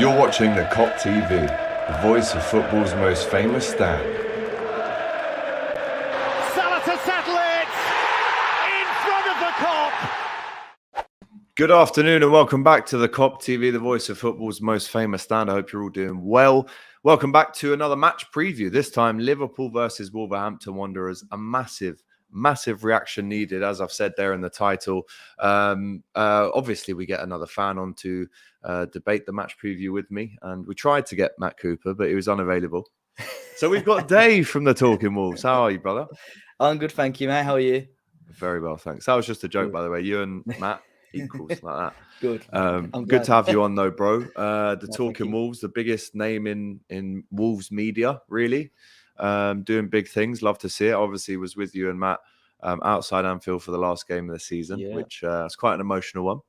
You're watching the Cop TV, the voice of football's most famous stand. Salah to settle it in front of the Cop. Good afternoon and welcome back to the Cop TV, the voice of football's most famous stand. I hope you're all doing well. Welcome back to another match preview. This time, Liverpool versus Wolverhampton Wanderers. A massive reaction needed, as I've said there in the title. Obviously, we get another fan on to debate the match preview with me, and we tried to get Matt Cooper, but he was unavailable. So we've got Dave from the Talking Wolves. How are you, brother? I'm good, thank you, mate. How are you? Very well, thanks. That was just a joke, by the way. You and Matt equals like that. Good. Good to have you on, though, bro. The No, Talking Wolves, the biggest name in Wolves media, really. Doing big things. Love to see it. Obviously, was with you and Matt outside Anfield for the last game of the season, which is quite an emotional one.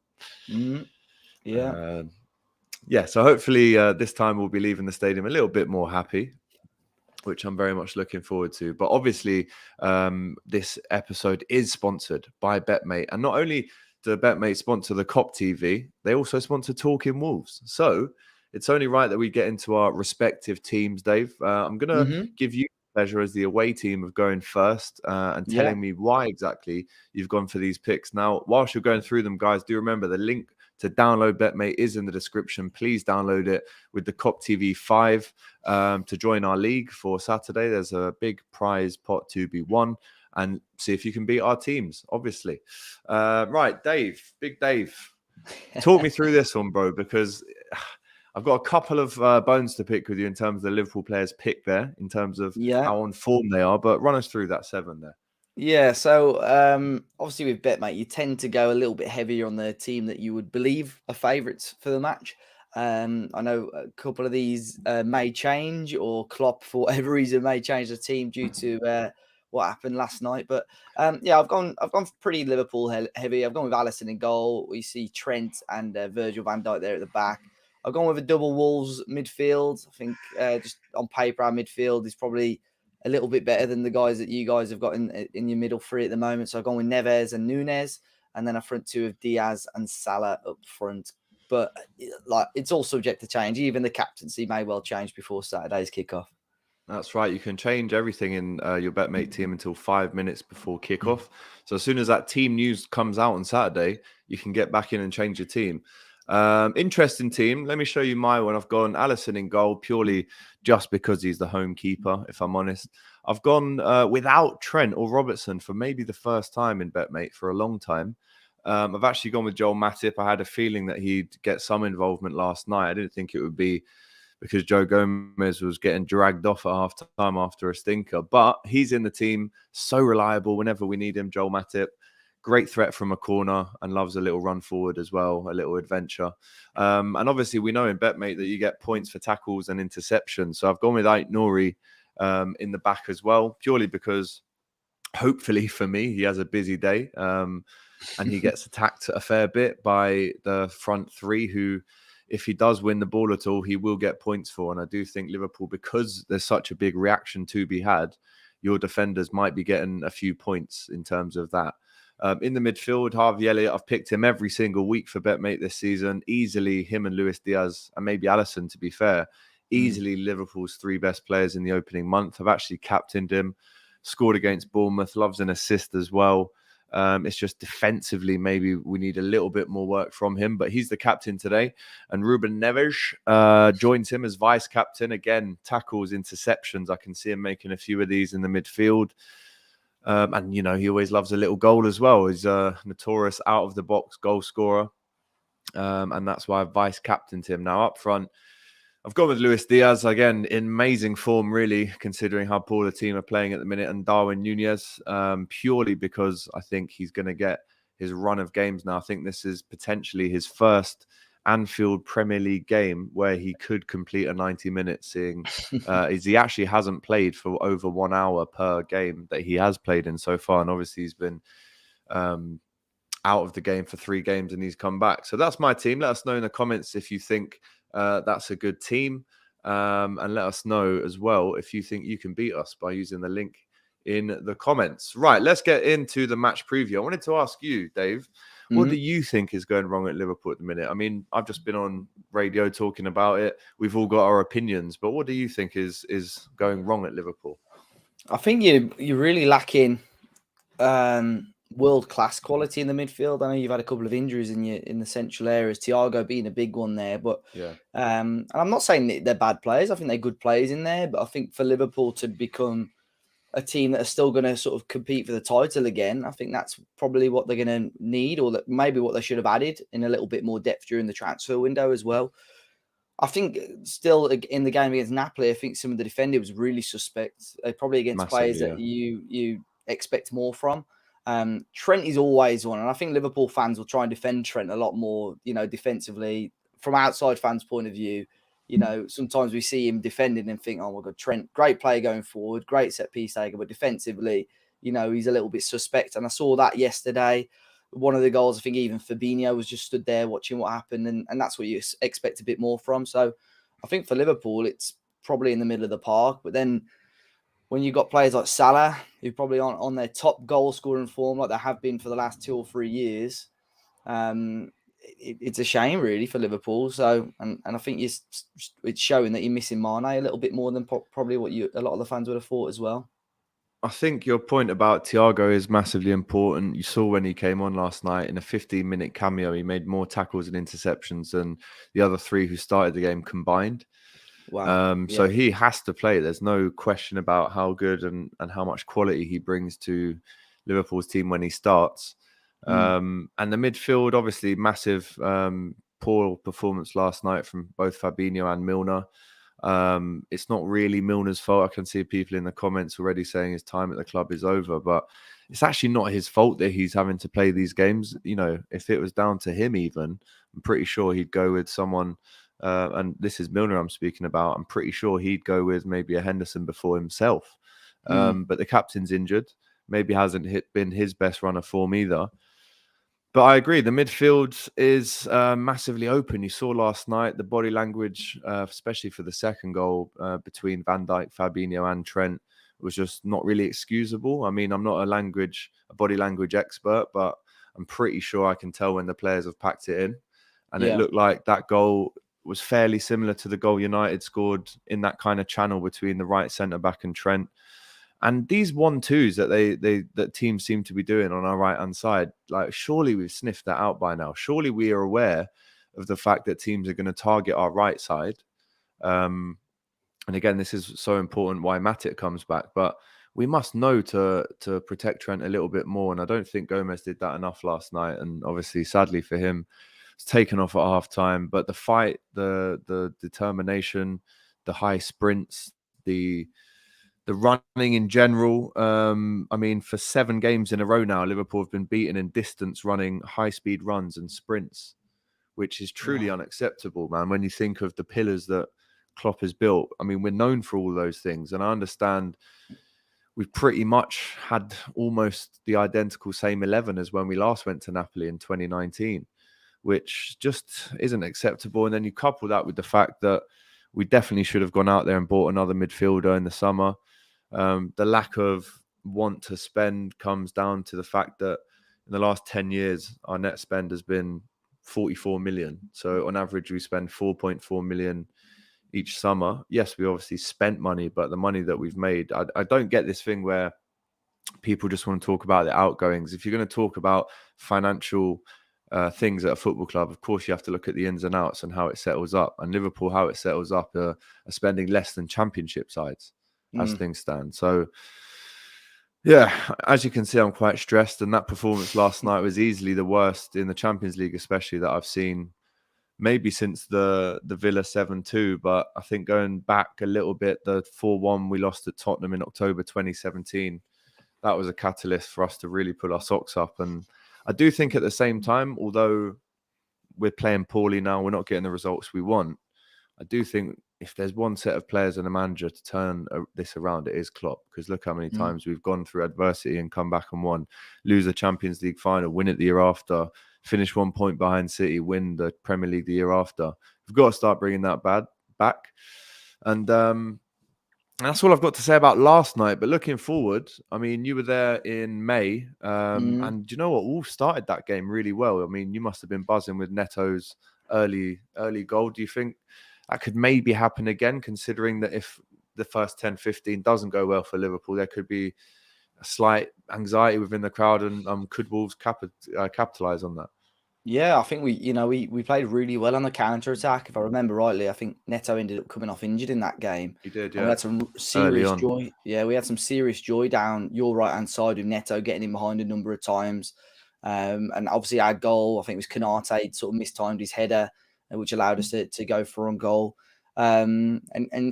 Mm-hmm. Yeah. So hopefully this time we'll be leaving the stadium a little bit more happy, which I'm very much looking forward to. But obviously, this episode is sponsored by Betmate, and not only do Betmate sponsor the Cop TV, they also sponsor Talking Wolves. So it's only right that we get into our respective teams, Dave. I'm going to give you the pleasure as the away team of going first and telling me why exactly you've gone for these picks. Now, whilst you're going through them, guys, do remember the link to download Betmate is in the description. Please download it with the Cop TV 5 to join our league for Saturday. There's a big prize pot to be won. And see if you can beat our teams, obviously. Right, Dave, Big Dave, talk me through this one, bro, because I've got a couple of bones to pick with you in terms of the Liverpool players picked there, in terms of how on form they are. But run us through that 7 there. Yeah, so obviously with Betmate, you tend to go a little bit heavier on the team that you would believe are favourites for the match. I know a couple of these may change, or Klopp, for whatever reason, may change the team due to what happened last night. But I've gone pretty Liverpool heavy. I've gone with Alisson in goal. We see Trent and Virgil van Dijk there at the back. I've gone with a double Wolves midfield. I think just on paper, our midfield is probably a little bit better than the guys that you guys have got in your middle three at the moment. So I've gone with Neves and Nunes, and then a front two of Diaz and Salah up front. But it's all subject to change. Even the captaincy may well change before Saturday's kickoff. That's right. You can change everything in your Betmate team until 5 minutes before kickoff. So as soon as that team news comes out on Saturday, you can get back in and change your team. Interesting team. Let me show you my one. I've gone Alisson in goal purely just because he's the home keeper, if I'm honest. I've gone without Trent or Robertson for maybe the first time in Betmate for a long time. I've actually gone with Joel Matip. I had a feeling that he'd get some involvement last night. I didn't think it would be because Joe Gomez was getting dragged off at half time after a stinker. But he's in the team, so reliable whenever we need him, Joel Matip. Great threat from a corner and loves a little run forward as well, a little adventure. And obviously we know in Betmate that you get points for tackles and interceptions. So I've gone with Ait-Nouri in the back as well, purely because hopefully for me, he has a busy day and he gets attacked a fair bit by the front three who, if he does win the ball at all, he will get points for. And I do think Liverpool, because there's such a big reaction to be had, your defenders might be getting a few points in terms of that. In the midfield, Harvey Elliott, I've picked him every single week for Betmate this season. Easily him and Luis Diaz, and maybe Alisson, to be fair. Easily Liverpool's 3 best players in the opening month. I've actually captained him, scored against Bournemouth, loves an assist as well. It's just defensively, maybe we need a little bit more work from him, but he's the captain today. And Ruben Neves joins him as vice captain. Again, tackles, interceptions. I can see him making a few of these in the midfield. And, you know, he always loves a little goal as well. He's a notorious out-of-the-box goal scorer. And that's why I've vice captained him. Now, up front, I've gone with Luis Diaz, again, in amazing form, really, considering how poor the team are playing at the minute, and Darwin Nunez, purely because I think he's going to get his run of games now. I think this is potentially his first Anfield Premier League game where he could complete a 90 minutes, seeing is he actually hasn't played for over 1 hour per game that he has played in so far. And obviously he's been out of the game for 3 games and he's come back. So that's my team. Let us know in the comments if you think that's a good team. And let us know as well if you think you can beat us by using the link in the comments. Right, let's get into the match preview. I wanted to ask you, Dave, What do you think is going wrong at Liverpool at the minute? I mean, I've just been on radio talking about it. We've all got our opinions, but what do you think is going wrong at Liverpool? I think you're really lacking world class quality in the midfield. I know you've had a couple of injuries in the central areas, Thiago being a big one there. But yeah, and I'm not saying that they're bad players. I think they're good players in there. But I think for Liverpool to become a team that are still going to sort of compete for the title again, I think that's probably what they're going to need, or that maybe what they should have added in a little bit more depth during the transfer window as well. I think still in the game against Napoli, I think some of the defending was really suspect. Probably against players that you expect more from. Trent is always one, and I think Liverpool fans will try and defend Trent a lot more, defensively. From outside fans' point of view, sometimes we see him defending and think, oh my God, Trent, great player going forward, great set piece taker, but defensively, he's a little bit suspect. And I saw that yesterday. One of the goals, I think even Fabinho was just stood there watching what happened, and that's what you expect a bit more from. So I think for Liverpool, it's probably in the middle of the park. But then when you've got players like Salah, who probably aren't on their top goal scoring form like they have been for the last 2 or 3 years, it's a shame really for Liverpool. So, and I think it's showing that you're missing Mane a little bit more than probably what a lot of the fans would have thought as well. I think your point about Thiago is massively important. You saw when he came on last night in a 15-minute cameo, he made more tackles and interceptions than the other 3 who started the game combined. Wow. So he has to play. There's no question about how good and how much quality he brings to Liverpool's team when he starts. And the midfield, obviously, massive poor performance last night from both Fabinho and Milner. It's not really Milner's fault. I can see people in the comments already saying his time at the club is over, but it's actually not his fault that he's having to play these games. If it was down to him even, I'm pretty sure he'd go with someone, and this is Milner I'm speaking about, I'm pretty sure he'd go with maybe a Henderson before himself. But the captain's injured. Maybe hasn't been his best run of form either. But I agree, the midfield is massively open. You saw last night the body language, especially for the second goal between Van Dijk, Fabinho and Trent, was just not really excusable. I mean, I'm not a body language expert, but I'm pretty sure I can tell when the players have packed it in. And It looked like that goal was fairly similar to the goal United scored in that kind of channel between the right centre-back and Trent. And these 1-2s that teams seem to be doing on our right-hand side, like surely we've sniffed that out by now. Surely we are aware of the fact that teams are going to target our right side. And again, this is so important why Matic comes back. But we must know to protect Trent a little bit more. And I don't think Gomez did that enough last night. And obviously, sadly for him, it's taken off at half-time. But the fight, the determination, the high sprints, the running in general. I mean, for 7 games in a row now, Liverpool have been beaten in distance running high-speed runs and sprints, which is truly unacceptable, man. When you think of the pillars that Klopp has built, I mean, we're known for all those things. And I understand we've pretty much had almost the identical same 11 as when we last went to Napoli in 2019, which just isn't acceptable. And then you couple that with the fact that we definitely should have gone out there and bought another midfielder in the summer. The lack of want to spend comes down to the fact that in the last 10 years, our net spend has been 44 million. So on average, we spend 4.4 million each summer. Yes, we obviously spent money, but the money that we've made, I don't get this thing where people just want to talk about the outgoings. If you're going to talk about financial things at a football club, of course you have to look at the ins and outs and how it settles up. And Liverpool, how it settles up, are spending less than championship sides as things stand. So yeah, as you can see, I'm quite stressed, and that performance last night was easily the worst in the Champions League, especially, that I've seen maybe since the Villa 7-2. But I think going back a little bit, the 4-1 we lost at Tottenham in October 2017, that was a catalyst for us to really pull our socks up. And I do think at the same time, although we're playing poorly now, we're not getting the results we want, I do think if there's one set of players and a manager to turn this around, it is Klopp. Because look how many times we've gone through adversity and come back and won, lose the Champions League final, win it the year after, finish 1 point behind City, win the Premier League the year after. We've got to start bringing that back. And that's all I've got to say about last night. But looking forward, I mean, you were there in May, and you know what? Wolves started that game really well. I mean, you must have been buzzing with Neto's early goal. Do you think that could maybe happen again, considering that if the first 10, 15 doesn't go well for Liverpool, there could be a slight anxiety within the crowd, and could Wolves capitalise on that? Yeah, I think we played really well on the counter attack. If I remember rightly, I think Neto ended up coming off injured in that game. He did, And we yeah. had some Early serious on. joy. Yeah, we had some serious joy down your right hand side with Neto getting in behind a number of times. And obviously our goal, I think it was Canate sort of mistimed his header, which allowed us to go for on goal. And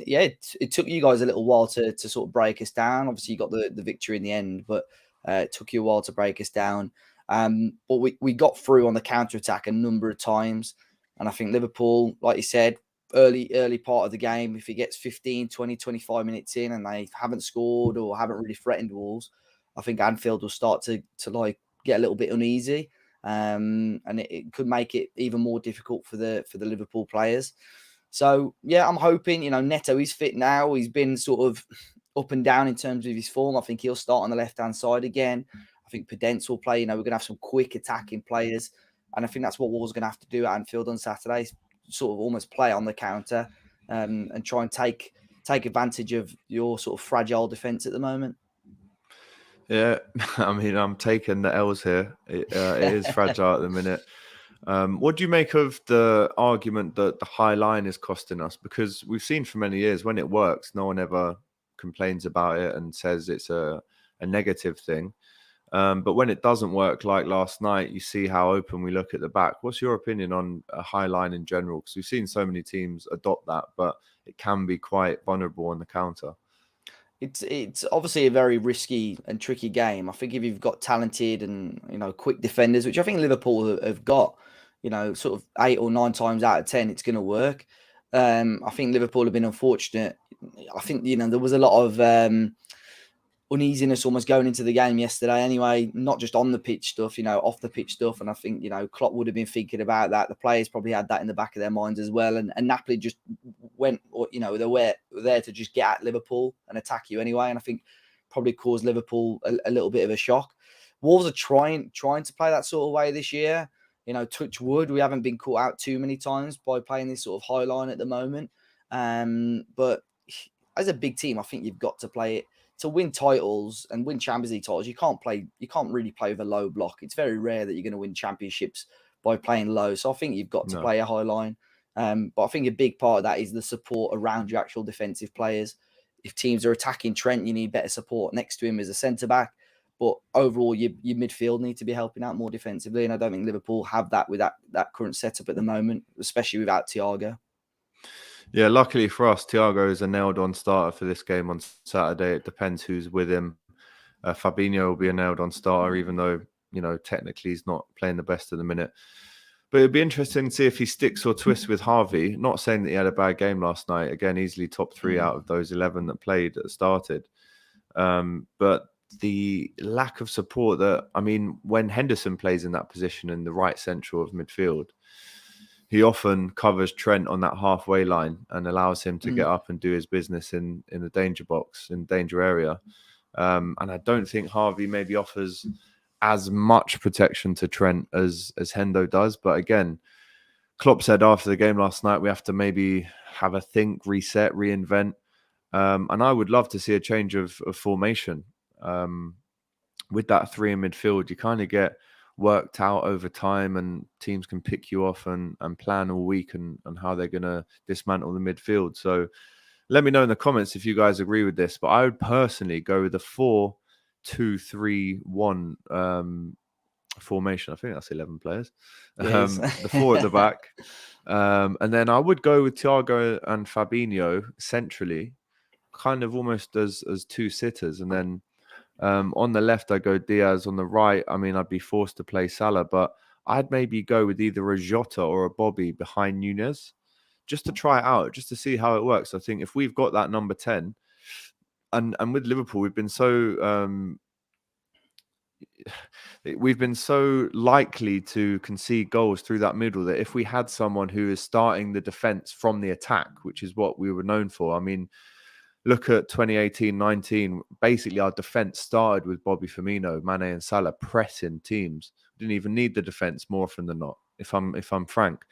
yeah, it took you guys a little while to sort of break us down. Obviously, you got the victory in the end, but it took you a while to break us down. But we got through on the counter attack a number of times. And I think Liverpool, like you said, early part of the game, if it gets 15, 20, 25 minutes in and they haven't scored or haven't really threatened Wolves, I think Anfield will start to like get a little bit uneasy. And it could make it even more difficult for the Liverpool players. So yeah, I'm hoping, Neto is fit now. He's been sort of up and down in terms of his form. I think he'll start on the left-hand side again. I think Pedence will play. We're going to have some quick attacking players. And I think that's what Wolves are going to have to do at Anfield on Saturday, sort of almost play on the counter and try and take advantage of your sort of fragile defence at the moment. Yeah, I mean, I'm taking the L's here. It is fragile at the minute. What do you make of the argument that the high line is costing us? Because we've seen for many years when it works, no one ever complains about it and says it's a negative thing. But when it doesn't work, like last night, you see how open we look at the back. What's your opinion on a high line in general? Because we've seen so many teams adopt that, but it can be quite vulnerable on the counter. It's obviously a very risky and tricky game. I think if you've got talented and quick defenders, which I think Liverpool have got, sort of 8 or 9 times out of 10, it's going to work. I think Liverpool have been unfortunate. I think there was a lot of uneasiness almost going into the game yesterday anyway, not just on the pitch stuff, off the pitch stuff. And I think, Klopp would have been thinking about that. The players probably had that in the back of their minds as well. And Napoli just went, they were there to just get at Liverpool and attack you anyway. And I think probably caused Liverpool a little bit of a shock. Wolves are trying to play that sort of way this year. Touch wood, we haven't been caught out too many times by playing this sort of high line at the moment. But as a big team, I think you've got to play it. To win titles and win Champions League titles, you can't really play with a low block. It's very rare that you're going to win championships by playing low. So I think you've got to play a high line. But I think a big part of that is the support around your actual defensive players. If teams are attacking Trent, you need better support next to him as a centre-back. But overall, your midfield need to be helping out more defensively. And I don't think Liverpool have that with that current setup at the moment, especially without Thiago. Yeah, luckily for us, Thiago is a nailed-on starter for this game on Saturday. It depends who's with him. Fabinho will be a nailed-on starter, even though, technically he's not playing the best at the minute. But it'd be interesting to see if he sticks or twists with Harvey. Not saying that he had a bad game last night. Again, easily top 3 out of those 11 that played, that started. But the lack of support when Henderson plays in that position in the right central of midfield, he often covers Trent on that halfway line and allows him to get up and do his business in the danger box, in danger area. And I don't think Harvey maybe offers as much protection to Trent as Hendo does. But again, Klopp said after the game last night, we have to maybe have a think, reset, reinvent. And I would love to see a change of formation. With that 3 in midfield, you kind of get worked out over time and teams can pick you off and plan all week and how they're going to dismantle the midfield. So let me know in the comments if you guys agree with this, but I would personally go with the 4-2-3-1 formation. I think that's 11 players. The 4 at the back. And then I would go with Thiago and Fabinho centrally, kind of almost as 2 sitters. And then on the left, I go Diaz. On the right, I'd be forced to play Salah, but I'd maybe go with either a Jota or a Bobby behind Nunez, just to try it out, just to see how it works. I think if we've got that number 10, and with Liverpool, we've been so likely to concede goals through that middle that if we had someone who is starting the defense from the attack, which is what we were known for, look at 2018-19, basically our defense started with Bobby Firmino, Mane and Salah pressing teams. Didn't even need the defense more often than not, if I'm frank.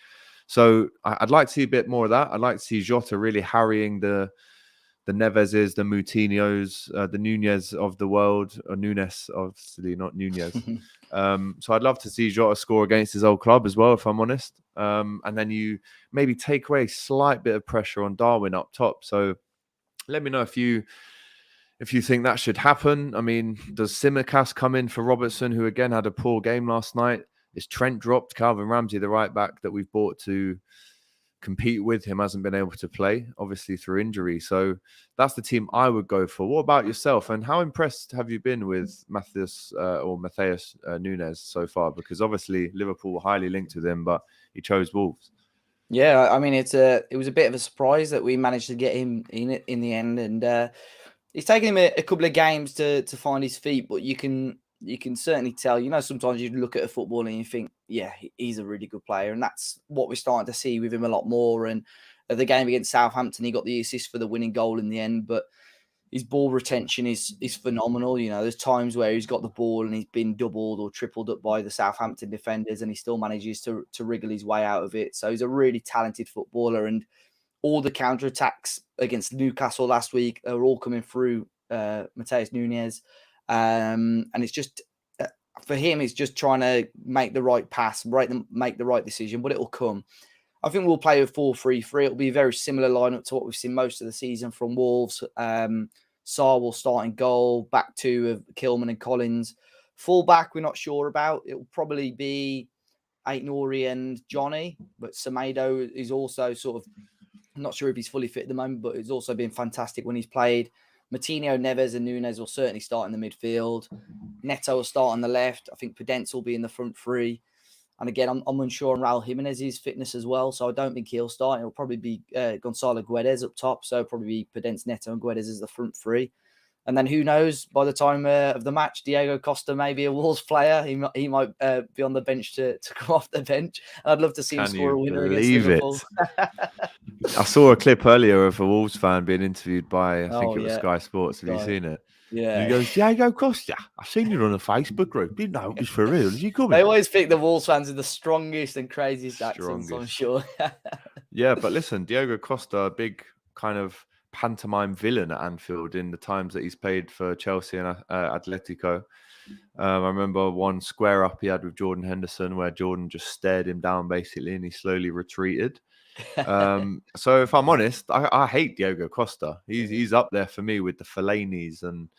So I'd like to see a bit more of that. I'd like to see Jota really harrying the Neveses, the Moutinhos, the Nunez of the world, or Nunes, obviously not Nunez. So I'd love to see Jota score against his old club as well, if I'm honest. And then you maybe take away a slight bit of pressure on Darwin up top. So let me know if you think that should happen. I mean, does Simicast come in for Robertson, who again had a poor game last night? Is Trent dropped? Calvin Ramsey, the right back that we've bought to compete with him, hasn't been able to play, obviously through injury. So that's the team I would go for. What about yourself? And how impressed have you been with Matheus Nunes so far? Because obviously Liverpool were highly linked with him, but he chose Wolves. Yeah, I mean, it was a bit of a surprise that we managed to get him in the end, and it's taken him a couple of games to find his feet. But you can certainly tell. Sometimes you look at a football and you think, yeah, he's a really good player, and that's what we're starting to see with him a lot more. And at the game against Southampton, he got the assist for the winning goal in the end, but his ball retention is phenomenal. There's times where he's got the ball and he's been doubled or tripled up by the Southampton defenders, and he still manages to wriggle his way out of it. So he's a really talented footballer, and all the counterattacks against Newcastle last week are all coming through Matheus Nunes. And it's just, for him, it's just trying to make the right pass, make the right decision, but it'll come. I think we'll play with 4-3-3. It'll be a very similar lineup to what we've seen most of the season from Wolves. Sarr will start in goal, back two of Kilman and Collins. Full back, we're not sure about. It'll probably be Aït-Nouri and Johnny, but Semedo is also sort of, I'm not sure if he's fully fit at the moment, but he's also been fantastic when he's played. Moutinho, Neves and Nunes will certainly start in the midfield. Neto will start on the left. I think Podence will be in the front three. And again, I'm unsure on Raul Jimenez's fitness as well, so I don't think he'll start. It'll probably be Gonzalo Guedes up top, so probably be Podence, Neto and Guedes as the front three. And then who knows, by the time of the match, Diego Costa may be a Wolves player. He might be on the bench to come off the bench. And I'd love to see him score a winner against Liverpool. I saw a clip earlier of a Wolves fan being interviewed by, I think it was Sky Sports. Have you seen it? Yeah. And he goes, Diego Costa, I've seen you on a Facebook group. Didn't know it was for real. Is he coming? They always think the Wolves fans are the strongest and craziest accents, I'm sure. Yeah, but listen, Diego Costa, a big kind of pantomime villain at Anfield in the times that he's played for Chelsea and Atletico. I remember one square up he had with Jordan Henderson where Jordan just stared him down basically and he slowly retreated. So if I'm honest, I hate Diego Costa. He's up there for me with the Fellaini's and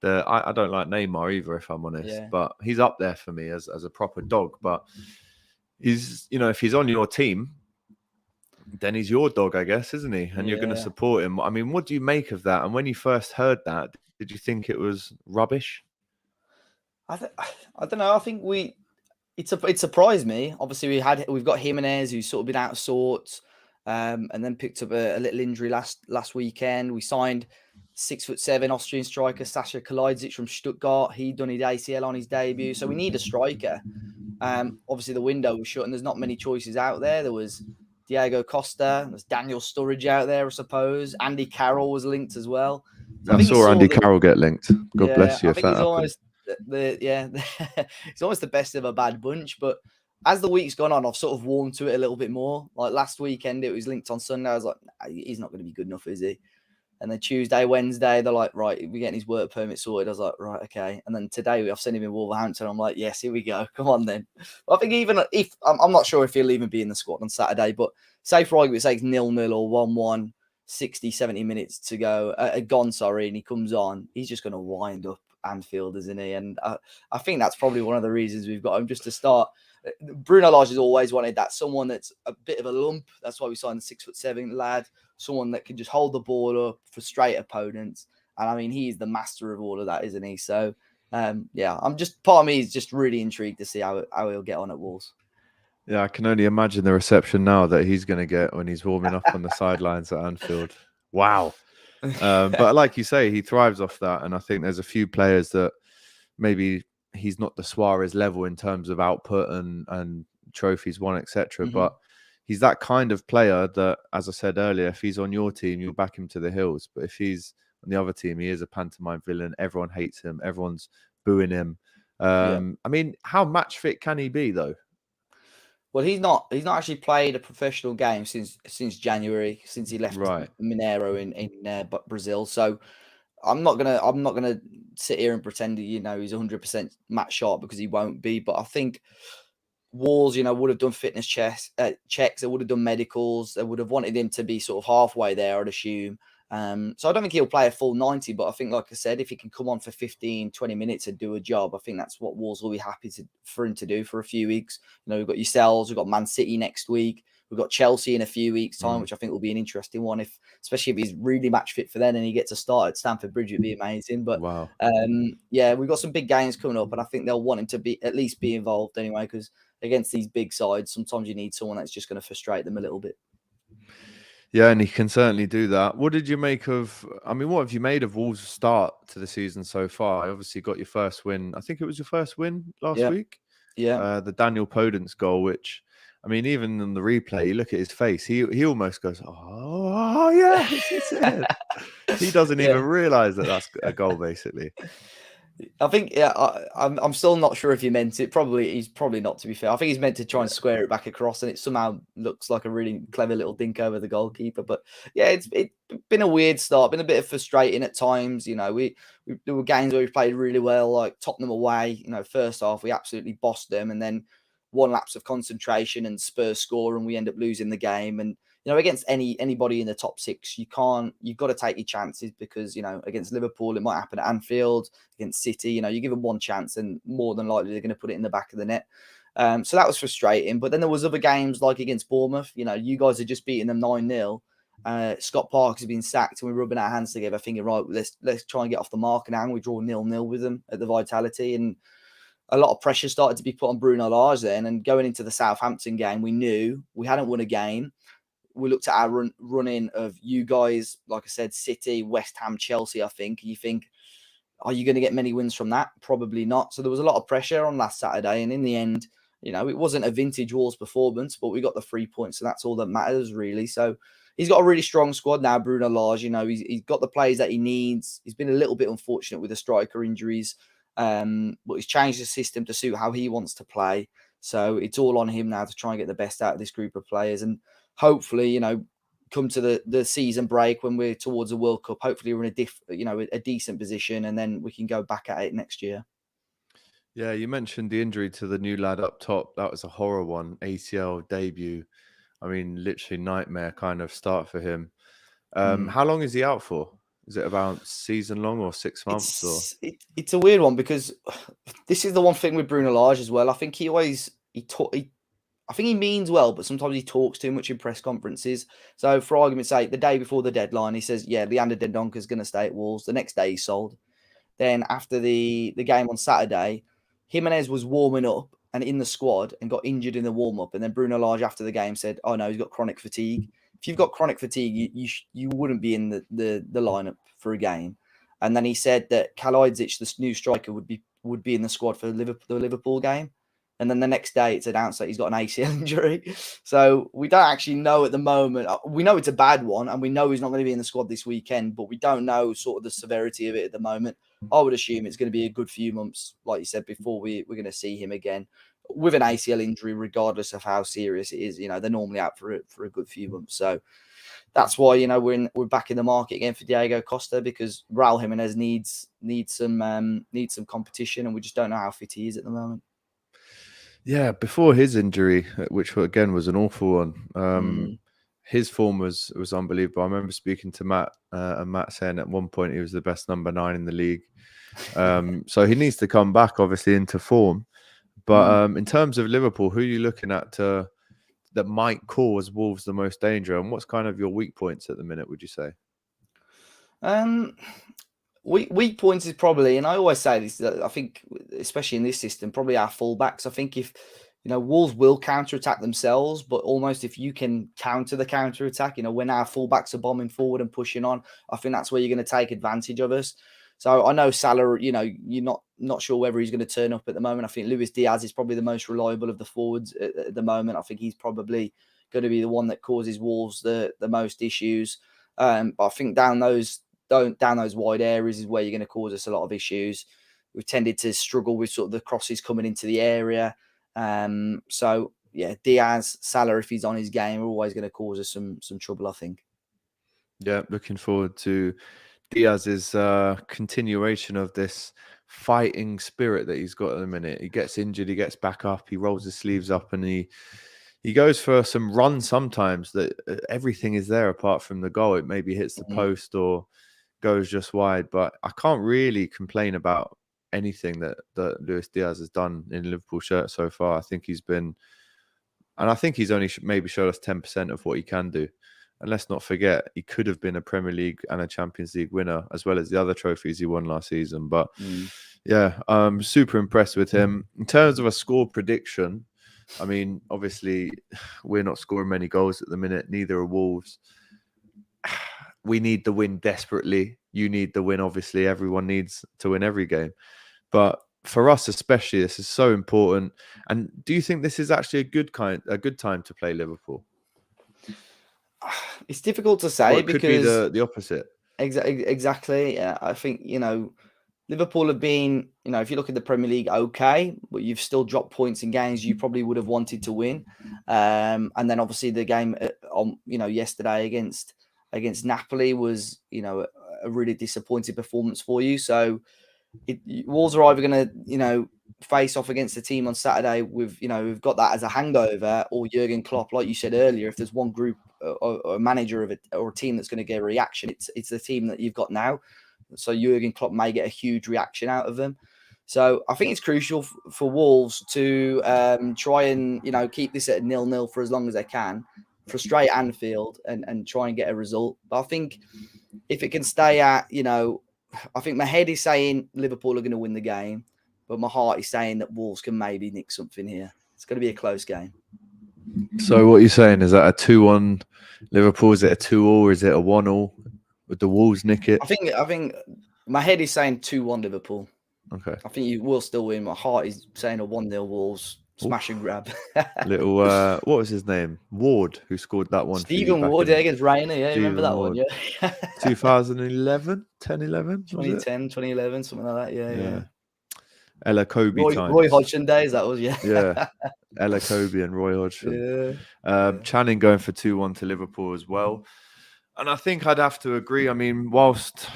I don't like Neymar either, if I'm honest, but he's up there for me as a proper dog. But he's, if he's on your team, then he's your dog, I guess, isn't he? And you're going to support him. I mean, what do you make of that? And when you first heard that, did you think it was rubbish? I don't know. I think it surprised me. Obviously, we've got Jimenez, who's sort of been out of sorts, and then picked up a little injury last weekend. We signed 6'7" Austrian striker Sasha Kalajdzic from Stuttgart. He'd done his ACL on his debut, so we need a striker. Obviously, the window was shut, and there's not many choices out there. There was Diego Costa, there's Daniel Sturridge out there, I suppose. Andy Carroll was linked as well. So I saw Andy Carroll get linked. God bless you. I think he's almost it's almost the best of a bad bunch. But as the week's gone on, I've sort of warmed to it a little bit more. Like last weekend, it was linked on Sunday. I was like, nah, he's not going to be good enough, is he? And then Tuesday, Wednesday, they're like, right, we're getting his work permit sorted. I was like, right, okay. And then today, I've sent him in Wolverhampton. I'm like, yes, here we go. Come on then. But I think even if, I'm not sure if he'll even be in the squad on Saturday, but say for argument's sake, 0-0 or 1-1, 60, 70 minutes to go, and he comes on, he's just going to wind up Anfield, isn't he? And I think that's probably one of the reasons we've got him just to start. Bruno Lage has always wanted that, someone that's a bit of a lump. That's why we signed the 6'7" lad, someone that can just hold the ball up, frustrate opponents. And I mean, he's the master of all of that, isn't he? So, part of me is just really intrigued to see how he'll get on at Wolves. Yeah, I can only imagine the reception now that he's going to get when he's warming up on the sidelines at Anfield. Wow. But like you say, he thrives off that. And I think there's a few players that maybe he's not the Suarez level in terms of output and trophies won, etc. Mm-hmm. But he's that kind of player that, as I said earlier, if he's on your team, you'll back him to the hills. But if he's on the other team, he is a pantomime villain. Everyone hates him. Everyone's booing him. Yeah. I mean, how match fit can he be though? Well, he's not actually played a professional game since January, since he left Right. Mineiro in Brazil. So I'm not gonna sit here and pretend that, you know, he's 100% match sharp, because he won't be. But I think Wolves, you know, would have done fitness checks. They would have done medicals. They would have wanted him to be sort of halfway there, I'd assume. So I don't think he'll play a full 90, but I think, like I said, if he can come on for 15, 20 minutes and do a job, I think that's what Wolves will be happy for him to do for a few weeks. You know, we've got yourselves, we've got Man City next week, we've got Chelsea in a few weeks' time, which I think will be an interesting one, especially if he's really match fit for then and he gets a start at Stamford Bridge, it'd be amazing. But Wow. yeah, we've got some big games coming up, and I think they'll want him to at least be involved anyway, because against these big sides, sometimes you need someone that's just going to frustrate them a little bit. Yeah, and he can certainly do that. What did you make of, I mean, what have you made of Wolves' start to the season so far? I obviously got your first win. I think it was your first win last week. Yeah. The Daniel Podence goal, which, I mean, even in the replay, you look at his face, he almost goes, oh yeah, it's it. He doesn't even realise that that's a goal, basically. I think, I'm still not sure if he meant it. He's probably not, to be fair. I think he's meant to try and square it back across, and it somehow looks like a really clever little dink over the goalkeeper. But yeah, it's been a weird start, been a bit frustrating at times. You know, there were games where we played really well, like Tottenham away. You know, first half we absolutely bossed them, and then one lapse of concentration and Spurs score, and we end up losing the game. And you know, against anybody in the top six, you've got to take your chances, because, you know, against Liverpool, it might happen at Anfield. Against City, you know, you give them one chance and more than likely they're going to put it in the back of the net. So that was frustrating. But then there was other games like against Bournemouth. You know, you guys are just beating them 9-0. Scott Parks has been sacked, and we're rubbing our hands together thinking, right, let's try and get off the mark now. And we draw 0-0 with them at the Vitality. And a lot of pressure started to be put on Bruno Lage then. And going into the Southampton game, we knew we hadn't won a game. We looked at our run-in of you guys, like I said, City, West Ham, Chelsea, I think. And you think, are you going to get many wins from that? Probably not. So there was a lot of pressure on last Saturday. And in the end, you know, it wasn't a vintage Wolves performance, but we got the 3 points. And that's all that matters, really. So he's got a really strong squad now, Bruno Lage. You know, he's got the players that he needs. He's been a little bit unfortunate with the striker injuries. But he's changed the system to suit how he wants to play. So it's all on him now to try and get the best out of this group of players. And hopefully, you know, come to the season break when we're towards a World Cup, hopefully we're in a decent position, and then we can go back at it next year. Yeah, you mentioned the injury to the new lad up top. That was a horror one. ACL debut. I mean, literally nightmare kind of start for him. How long is he out for? Is it about season long or 6 months? It's a weird one, because this is the one thing with Bruno Lage as well. I think I think he means well, but sometimes he talks too much in press conferences. So, for argument's sake, the day before the deadline, he says, yeah, Leander Dendoncker is going to stay at Wolves. The next day, he's sold. Then, after the game on Saturday, Jimenez was warming up and in the squad and got injured in the warm-up. And then Bruno Lage, after the game, said, oh, no, he's got chronic fatigue. If you've got chronic fatigue, you wouldn't be in the lineup for a game. And then he said that Kalajdzic, the new striker, would be in the squad for the Liverpool game. And then the next day, it's announced that he's got an ACL injury. So we don't actually know at the moment. We know it's a bad one, and we know he's not going to be in the squad this weekend, but we don't know sort of the severity of it at the moment. I would assume it's going to be a good few months, like you said, before we're going to see him again with an ACL injury, regardless of how serious it is. You know, they're normally out for a good few months. So that's why, you know, we're back in the market again for Diego Costa, because Raul Jimenez needs some competition, and we just don't know how fit he is at the moment. Yeah, before his injury, which again was an awful one, his form was unbelievable. I remember speaking to Matt, and Matt saying at one point he was the best number 9 in the league. So he needs to come back, obviously, into form. But in terms of Liverpool, who are you looking at that might cause Wolves the most danger? And what's kind of your weak points at the minute, would you say? Weak points is probably, and I always say this, I think, especially in this system, probably our fullbacks. I think if, you know, Wolves will counter-attack themselves, but almost if you can counter the counter-attack, you know, when our fullbacks are bombing forward and pushing on, I think that's where you're going to take advantage of us. So I know Salah, you know, you're not sure whether he's going to turn up at the moment. I think Luis Diaz is probably the most reliable of the forwards at the moment. I think he's probably going to be the one that causes Wolves the most issues. But I think down those down those wide areas is where you're going to cause us a lot of issues. We've tended to struggle with sort of the crosses coming into the area. So yeah, Diaz, Salah, if he's on his game, are always going to cause us some trouble, I think. Yeah, looking forward to Diaz's continuation of this fighting spirit that he's got at the minute. He gets injured, he gets back up, he rolls his sleeves up, and he goes for some runs sometimes that everything is there apart from the goal. It maybe hits the post or goes just wide, but I can't really complain about anything that Luis Diaz has done in Liverpool shirt so far. I think he's been, and I think he's only maybe showed us 10% of what he can do. And let's not forget, he could have been a Premier League and a Champions League winner, as well as the other trophies he won last season. But yeah, I'm super impressed with him. In terms of a score prediction, I mean, obviously, we're not scoring many goals at the minute. Neither are Wolves. We need the win desperately. You need the win, obviously. Everyone needs to win every game. But for us especially, this is so important. And do you think this is actually a good time to play Liverpool? It's difficult to say, it could be the opposite. Exactly. I think, Liverpool have been, if you look at the Premier League, okay, but you've still dropped points in games you probably would have wanted to win. And then obviously the game on, yesterday against Napoli was, a really disappointing performance for you. So Wolves are either going to, face off against the team on Saturday with, we've got that as a hangover, or Jurgen Klopp, like you said earlier, if there's one group or a manager or a team that's going to get a reaction, it's the team that you've got now. So Jurgen Klopp may get a huge reaction out of them. So I think it's crucial for Wolves to try and, keep this at 0-0 for as long as they can, frustrate Anfield and try and get a result. But I think if it can stay at, I think my head is saying Liverpool are going to win the game, but my heart is saying that Wolves can maybe nick something here. It's going to be a close game. So what are you saying? Is that a 2-1 Liverpool? Is it a 2-2 or is it a 1-1? Would the Wolves nick it? I think my head is saying 2-1 Liverpool. Okay. I think you will still win. My heart is saying a 1-0 Wolves. Smash and grab. Little, what was his name? Ward, who scored that one. Stephen Ward against Rainer. Yeah, remember that Ward. one? Yeah. 2011, 10-11? 2010, 2011, something like that. Yeah. Ella Kobe Roy Hodgson days, that was, yeah. Yeah. Ella Kobe and Roy Hodgson. Channing going for 2-1 to Liverpool as well. And I think I'd have to agree. I mean, whilst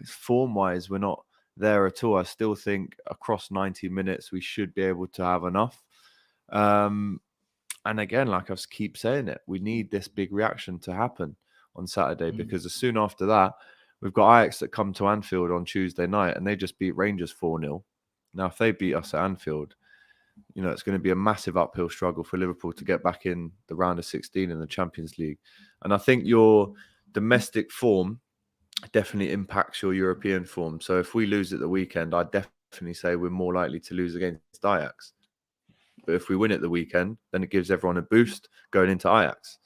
form-wise we're not there at all, I still think across 90 minutes we should be able to have enough. And again, like I keep saying it, we need this big reaction to happen on Saturday, because as soon after that, we've got Ajax that come to Anfield on Tuesday night and they just beat Rangers 4-0. Now, if they beat us at Anfield, it's going to be a massive uphill struggle for Liverpool to get back in the round of 16 in the Champions League. And I think your domestic form definitely impacts your European form. So if we lose at the weekend, I'd definitely say we're more likely to lose against Ajax. But if we win at the weekend, then it gives everyone a boost going into Ajax.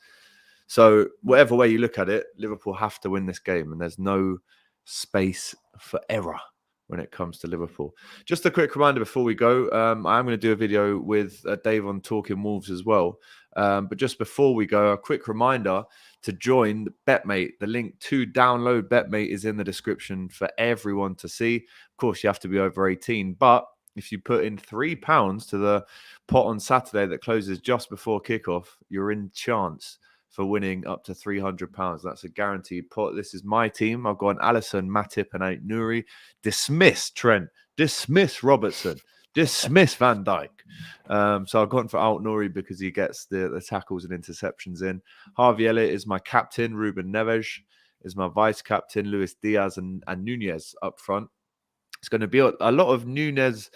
So whatever way you look at it, Liverpool have to win this game, and there's no space for error when it comes to Liverpool. Just a quick reminder before we go, I am going to do a video with Dave on Talking Wolves as well. But just before we go, a quick reminder to join Betmate. The link to download Betmate is in the description for everyone to see. Of course, you have to be over 18, but if you put in £3 to the pot on Saturday that closes just before kickoff, you're in chance for winning up to £300. That's a guaranteed pot. This is my team. I've got Alisson, Matip, and Aït-Nouri. Dismiss Trent. Dismiss Robertson. Dismiss Van Dijk. So I've gone for Aït-Nouri because he gets the tackles and interceptions in. Harvey Elliott is my captain. Ruben Neves is my vice captain. Luis Diaz and Nunez up front. It's going to be a lot of Nunes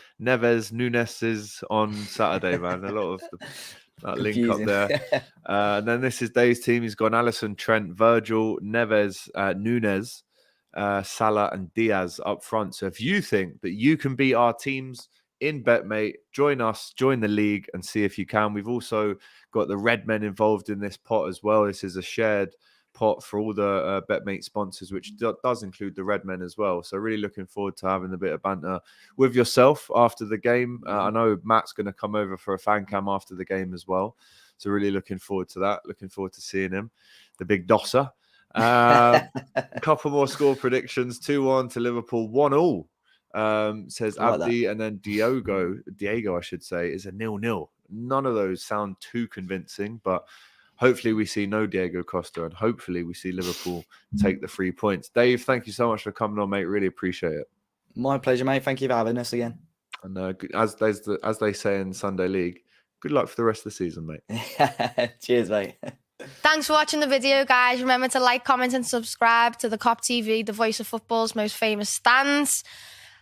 on Saturday, man. A lot of that link up there. And then this is Dave's team. He's got Alisson, Trent, Virgil, Neves, Nunes, Salah, and Diaz up front. So if you think that you can beat our teams in Betmate, join us, join the league, and see if you can. We've also got the Red Men involved in this pot as well. This is a shared pot for all the Betmate sponsors, which does include the Red Men as well. So really looking forward to having a bit of banter with yourself after the game. I know Matt's going to come over for a fan cam after the game as well. So really looking forward to that. Looking forward to seeing him, the big dosser. A couple more score predictions. 2-1 to Liverpool, 1-1. Says I like Abdi, and then Diego, I should say, is a 0-0. None of those sound too convincing, but hopefully we see no Diego Costa, and hopefully we see Liverpool take the 3 points. Dave, thank you so much for coming on, mate. Really appreciate it. My pleasure, mate. Thank you for having us again. And as they say in Sunday League, good luck for the rest of the season, mate. Cheers, mate. Thanks for watching the video, guys. Remember to like, comment, and subscribe to the Cop TV, the voice of football's most famous stands,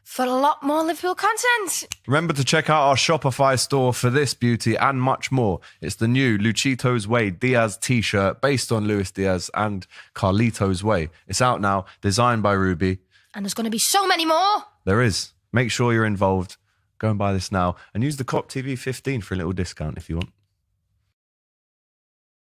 for a lot more Liverpool content. Remember to check out our Shopify store for this beauty and much more. It's the new Luchito's Way Diaz t-shirt based on Luis Diaz and Carlito's Way. It's out now, designed by Ruby. And there's going to be so many more. There is. Make sure you're involved. Go and buy this now and use the Cop TV 15 for a little discount if you want.